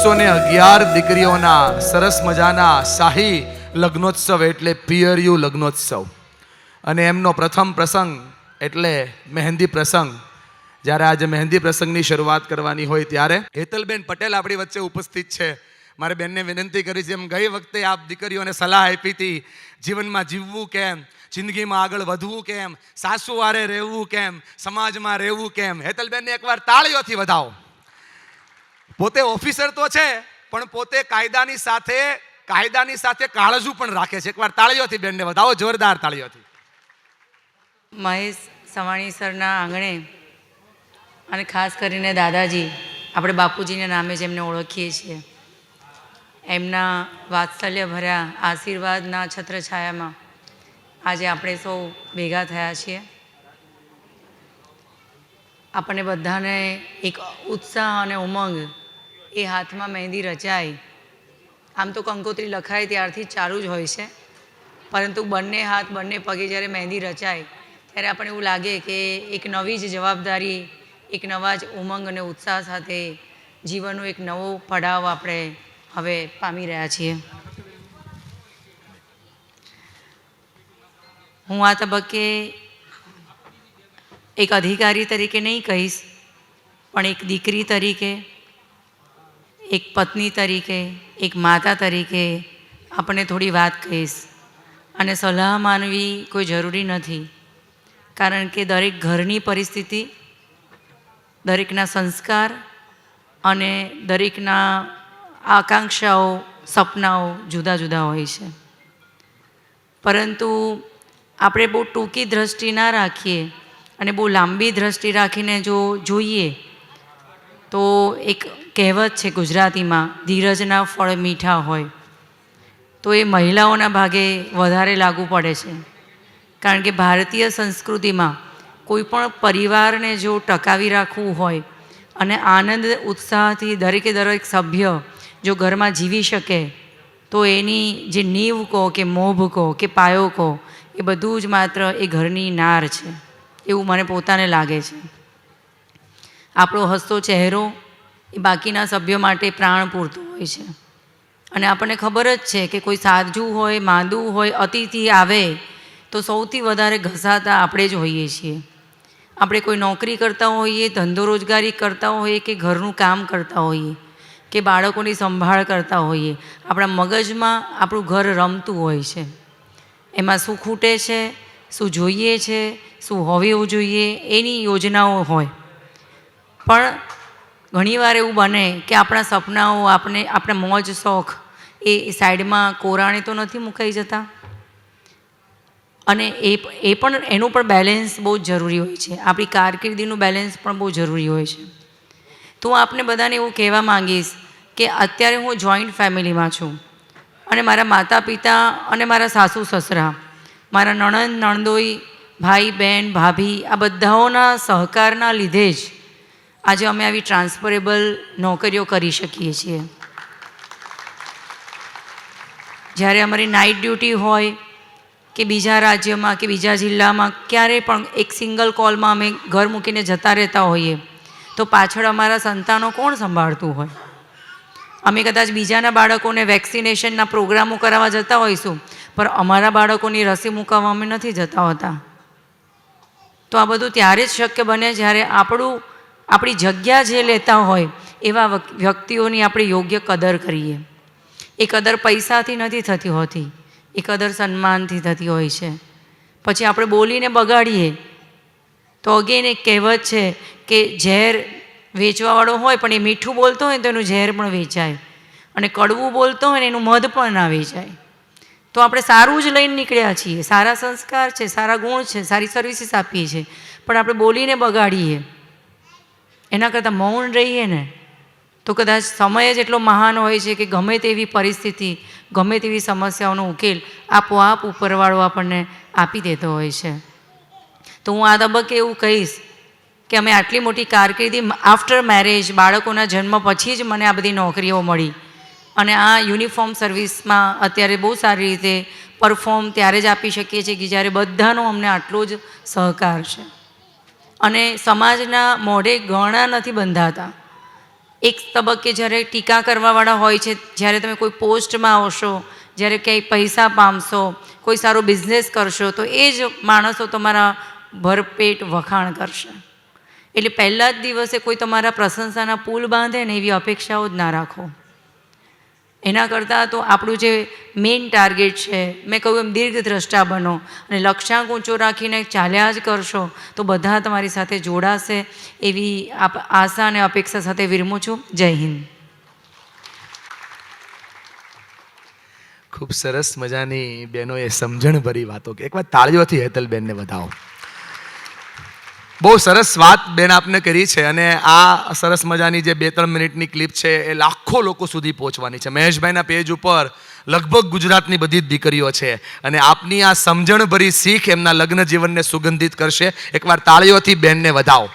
111 દીકરીઓના સરસ મજાના શાહી લગ્નોત્સવ એટલે પિયરિયુ લગ્નોત્સવ અને એમનો પ્રથમ પ્રસંગ એટલે મહેંદી પ્રસંગ. જ્યારે આજે મહેંદી પ્રસંગની શરૂઆત કરવાની હોય ત્યારે હેતલબેન પટેલ આપણી વચ્ચે ઉપસ્થિત છે. મારે બેનને વિનંતી કરી છે, એમ ગઈ વખતે આપ દીકરીઓને સલાહ આપી હતી, જીવનમાં જીવવું કેમ, જિંદગીમાં આગળ વધવું કેમ, સાસુવારે રહેવું કેમ, સમાજમાં રહેવું કેમ. હેતલબેનને એકવાર તાળીઓથી વધાવો. પોતે ઓફિસર તો છે પણ પોતે કાયદાની સાથે કાળજું પણ રાખે છે. એકવાર તાળીઓથી બેનને વધાવો, જોરદાર તાળીઓથી. મહેશ સવાણી સરના આંગણે અને ખાસ કરીને દાદાજી, આપણે બાપુજીના નામે જેમને ઓળખીએ છીએ, એમના વાત્સલ્ય ભર્યા આશીર્વાદના છત્રછાયામાં આજે આપણે સૌ ભેગા થયા છીએ. આપણને બધાને એક ઉત્સાહ અને ઉમંગ, એ હાથમાં મહેંદી રચાય, આમ તો કંકોત્રી લખાય ત્યારથી જ ચાલુ જ હોય છે, પરંતુ બંને હાથ બંને પગે જ્યારે મહેંદી રચાય ત્યારે આપણને એવું લાગે કે એક નવી જ જવાબદારી, એક નવા જ ઉમંગ અને ઉત્સાહ સાથે જીવનનો એક નવો પડાવ આપણે હવે પામી રહ્યા છીએ. હું આ તબક્કે એક અધિકારી તરીકે નહીં કહીશ, પણ એક દીકરી તરીકે, એક પત્ની તરીકે, એક માતા તરીકે આપણને થોડી વાત કહીશ. અને સલાહ માનવી કોઈ જરૂરી નથી, કારણ કે દરેક ઘરની પરિસ્થિતિ, દરેકના સંસ્કાર અને દરેકના આકાંક્ષાઓ, સપનાઓ જુદા જુદા હોય છે. પરંતુ આપણે બહુ ટૂંકી દ્રષ્ટિ ના રાખીએ અને બહુ લાંબી દ્રષ્ટિ રાખીને જો જોઈએ તો એક કહેવત છે ગુજરાતીમાં, ધીરજના ફળ મીઠા હોય, તો એ મહિલાઓના ભાગે વધારે લાગુ પડે છે. કારણ કે ભારતીય સંસ્કૃતિમાં કોઈ પણ પરિવારને જો ટકાવી રાખવું હોય અને આનંદ ઉત્સાહથી દરેકે દરેક સભ્ય જો ઘરમાં જીવી શકે, તો એની જે નીંવ કહો કે મોભ કહો કે પાયો કહો, એ બધું જ માત્ર એ ઘરની નાર છે, એવું મને પોતાને લાગે છે. આપણો હસતો ચહેરો એ બાકીના સભ્યો માટે પ્રાણ પૂરતો હોય છે. અને આપણને ખબર જ છે કે કોઈ સાજું હોય, માંદું હોય, અતિથિ આવે તો સૌથી વધારે ઘસાતા આપણે જ હોઈએ છીએ. આપણે કોઈ નોકરી કરતા હોઈએ, ધંધો રોજગારી કરતા હોઈએ, કે ઘરનું કામ કરતા હોઈએ, કે બાળકોની સંભાળ કરતા હોઈએ, આપણા મગજમાં આપણું ઘર રમતું હોય છે. એમાં શું ખૂટે છે, શું જોઈએ છે, શું હોવું જોઈએ, એની યોજનાઓ હોય. પણ ઘણીવાર એવું બને કે આપણા સપનાઓ, આપણા મોજ શોખ એ સાઈડમાં કોરાણે તો નથી મુકાઈ જતા. અને એ પણ એનું પણ બેલેન્સ બહુ જ જરૂરી હોય છે. આપણી કારકિર્દીનું બેલેન્સ પણ બહુ જરૂરી હોય છે. તો હું આપને બધાને એવું કહેવા માંગીશ કે અત્યારે હું જોઈન્ટ ફેમિલીમાં છું અને મારા માતા પિતા અને મારા સાસુ સસરા, મારા નણંદ નણદોઈ, ભાઈ બહેન ભાભી, આ બધાઓના સહકારના લીધે જ આજે અમે આવી ટ્રાન્સફરેબલ નોકરીઓ કરી શકીએ છીએ. જ્યારે અમારી નાઇટ ડ્યુટી હોય કે બીજા રાજ્યમાં કે બીજા જિલ્લામાં ક્યારેય પણ એક સિંગલ કોલમાં અમે ઘર મૂકીને જતા રહેતા હોઈએ, તો પાછળ અમારા સંતાનો કોણ સંભાળતું હોય? અમે કદાચ બીજાના બાળકોને વેક્સિનેશનના પ્રોગ્રામો કરાવવા જતા હોઈશું, પણ અમારા બાળકોની રસી મૂકાવવા અમે નથી જતા હોતા. તો આ બધું ત્યારે જ શક્ય બને જ્યારે આપણી જગ્યા જે લેતા હોય એવા વ્યક્તિઓની આપણે યોગ્ય કદર કરીએ. એ કદર પૈસાથી નથી થતી હોતી, એ કદર સન્માનથી થતી હોય છે. પછી આપણે બોલીને બગાડીએ તો અગેન એક કહેવત છે કે ઝેર વેચવાવાળો હોય પણ એ મીઠું બોલતો હોય તો એનું ઝેર પણ વેચાય, અને કડવું બોલતો હોય ને એનું મધ પણ ના વેચાય. તો આપણે સારું જ લઈને નીકળ્યા છીએ, સારા સંસ્કાર છે, સારા ગુણ છે, સારી સર્વિસીસ આપીએ છીએ, પણ આપણે બોલીને બગાડીએ. એના કરતાં મૌન રહીએ ને તો કદાચ સમય જ એટલો મહાન હોય છે કે ગમે તેવી પરિસ્થિતિ, ગમે તેવી સમસ્યાઓનો ઉકેલ આપોઆપ ઉપરવાળો આપણને આપી દેતો હોય છે. તો હું આ તબક્કે એવું કહીશ કે અમે આટલી મોટી કારકિર્દી આફ્ટર મેરેજ, બાળકોના જન્મ પછી જ મને આ બધી નોકરીઓ મળી, અને આ યુનિફોર્મ સર્વિસમાં અત્યારે બહુ સારી રીતે પરફોર્મ ત્યારે જ આપી શકીએ છીએ કે જ્યારે બધાનો અમને આટલો જ સહકાર છે. અને સમાજના મોઢે ગળા નથી બંધાતા. એક તબક્કે જ્યારે ટીકા કરવાવાળા હોય છે, જ્યારે તમે કોઈ પોસ્ટમાં આવશો, જ્યારે ક્યાંય પૈસા પામશો, કોઈ સારો બિઝનેસ કરશો, તો એ જ માણસો તમારા ભરપેટ વખાણ કરશે. એટલે પહેલા જ દિવસે કોઈ તમારા પ્રશંસાના પુલ બાંધે ને એવી અપેક્ષાઓ જ ના રાખો. એના કરતાં તો આપણું જે મેઇન ટાર્ગેટ છે, મેં કહ્યું એમ દીર્ઘદ્રષ્ટા બનો અને લક્ષ્યાંક ઊંચો રાખીને ચાલ્યા જ કરશો તો બધા તમારી સાથે જોડાશે, એવી આશા અને અપેક્ષા સાથે વિરમું છું. જય હિન્દ. ખૂબ સરસ મજાની બહેનોએ સમજણભરી વાતો કે એકવાર તાળીઓથી હેતલબેનને વધાવો. બહુ સરસ વાત બેન આપને કરી છે અને આ સરસ મજાની જે 2-3 મિનિટની ક્લિપ છે એ લાખો લોકો સુધી પહોંચવાની છે. મહેશભાઈના પેજ ઉપર લગભગ ગુજરાતની બધી જ દીકરીઓ છે અને આપની આ સમજણભરી શીખ એમના લગ્ન જીવનને સુગંધિત કરશે. એકવાર તાળીઓથી બેનને વધાવો.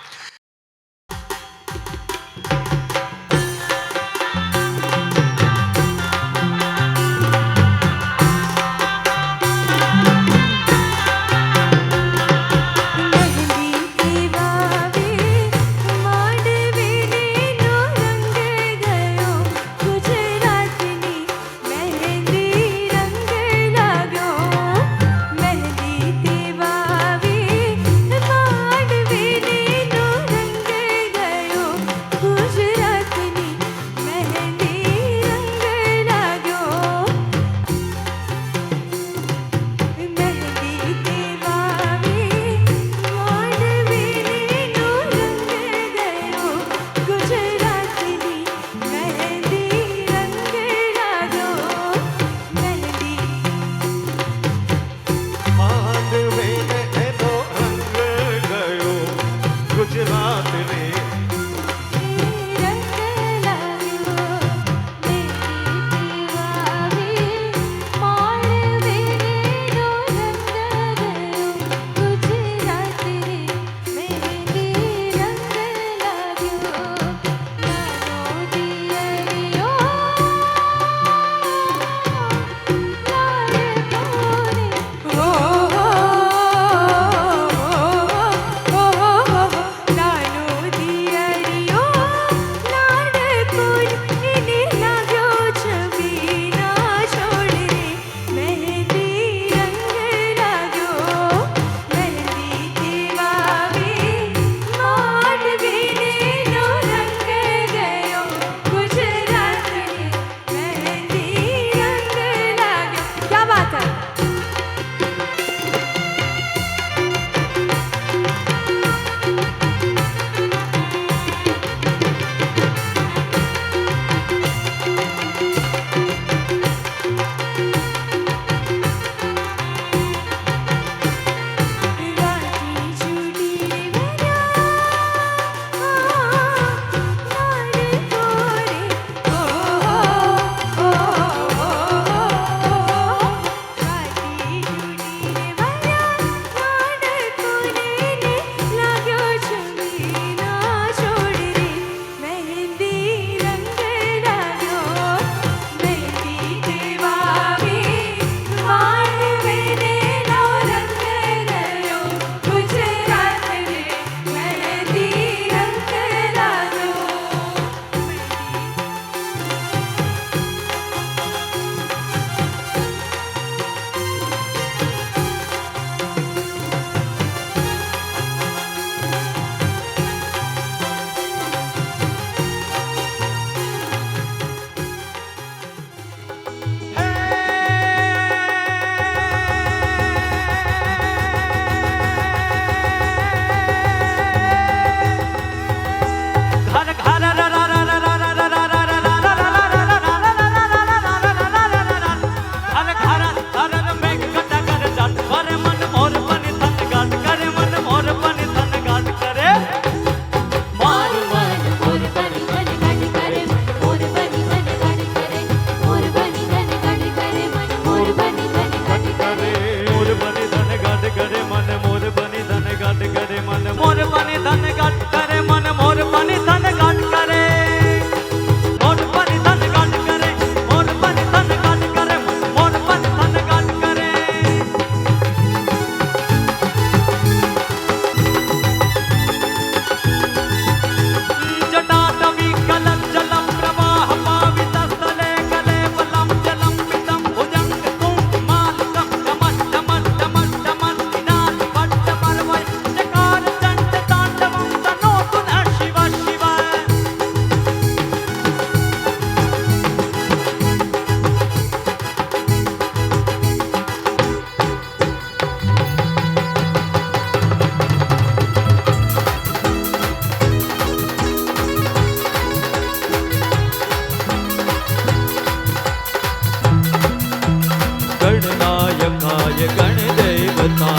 કરતા